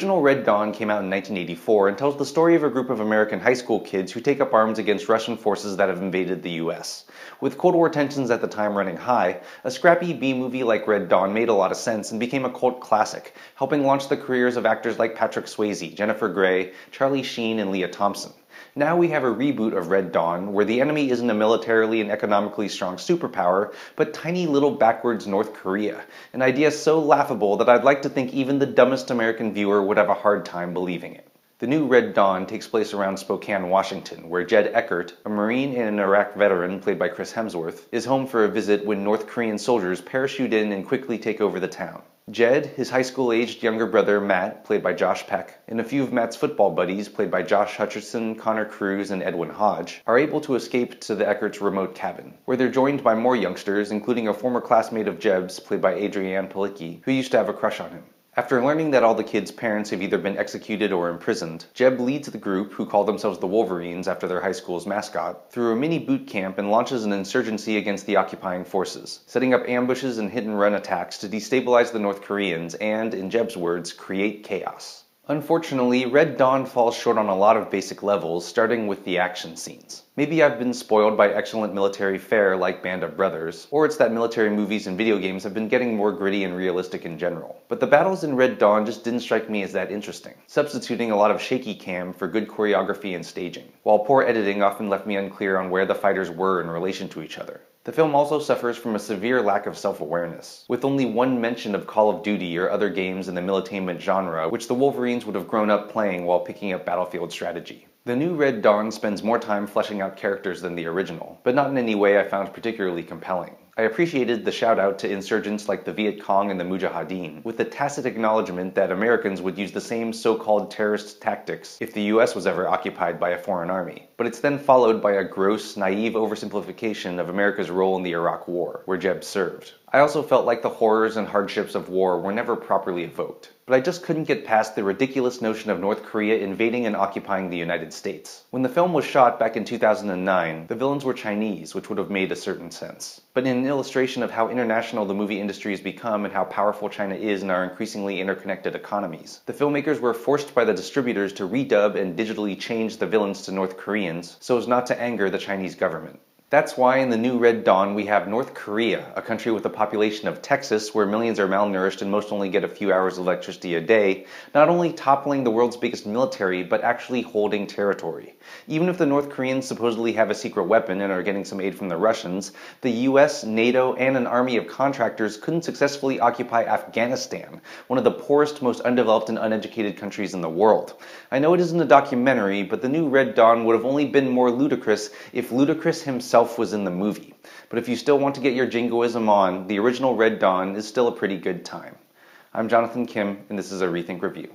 original Red Dawn came out in 1984 and tells the story of a group of American high school kids who take up arms against Russian forces that have invaded the US. With Cold War tensions at the time running high, a scrappy B-movie like Red Dawn made a lot of sense and became a cult classic, helping launch the careers of actors like Patrick Swayze, Jennifer Grey, Charlie Sheen, and Leah Thompson. Now we have a reboot of Red Dawn, where the enemy isn't a militarily and economically strong superpower, but tiny little backwards North Korea, an idea so laughable that I'd like to think even the dumbest American viewer would have a hard time believing it. The new Red Dawn takes place around Spokane, Washington, where Jed Eckert, a Marine and an Iraq veteran played by Chris Hemsworth, is home for a visit when North Korean soldiers parachute in and quickly take over the town. Jed, his high school-aged younger brother Matt, played by Josh Peck, and a few of Matt's football buddies, played by Josh Hutcherson, Connor Cruz, and Edwin Hodge, are able to escape to the Eckert's remote cabin, where they're joined by more youngsters, including a former classmate of Jeb's, played by Adrienne Palicki, who used to have a crush on him. After learning that all the kids' parents have either been executed or imprisoned, Jeb leads the group, who call themselves the Wolverines after their high school's mascot, through a mini boot camp and launches an insurgency against the occupying forces, setting up ambushes and hit-and-run attacks to destabilize the North Koreans and, in Jeb's words, create chaos. Unfortunately, Red Dawn falls short on a lot of basic levels, starting with the action scenes. Maybe I've been spoiled by excellent military fare like Band of Brothers, or it's that military movies and video games have been getting more gritty and realistic in general. But the battles in Red Dawn just didn't strike me as that interesting, substituting a lot of shaky cam for good choreography and staging, while poor editing often left me unclear on where the fighters were in relation to each other. The film also suffers from a severe lack of self-awareness, with only one mention of Call of Duty or other games in the militainment genre, which the Wolverines would have grown up playing while picking up Battlefield strategy. The new Red Dawn spends more time fleshing out characters than the original, but not in any way I found particularly compelling. I appreciated the shout-out to insurgents like the Viet Cong and the Mujahideen, with the tacit acknowledgement that Americans would use the same so-called terrorist tactics if the US was ever occupied by a foreign army. But it's then followed by a gross, naive oversimplification of America's role in the Iraq War, where Jeb served. I also felt like the horrors and hardships of war were never properly evoked, but I just couldn't get past the ridiculous notion of North Korea invading and occupying the United States. When the film was shot back in 2009, the villains were Chinese, which would have made a certain sense. But in an illustration of how international the movie industry has become and how powerful China is in our increasingly interconnected economies, the filmmakers were forced by the distributors to redub and digitally change the villains to North Koreans so as not to anger the Chinese government. That's why in the new Red Dawn we have North Korea, a country with a population of Texas where millions are malnourished and most only get a few hours of electricity a day, not only toppling the world's biggest military, but actually holding territory. Even if the North Koreans supposedly have a secret weapon and are getting some aid from the Russians, the US, NATO, and an army of contractors couldn't successfully occupy Afghanistan, one of the poorest, most undeveloped and uneducated countries in the world. I know it isn't a documentary, but the new Red Dawn would have only been more ludicrous if Ludacris himself was in the movie. But if you still want to get your jingoism on, the original Red Dawn is still a pretty good time. I'm Jonathan Kim, and this is a ReThink Review.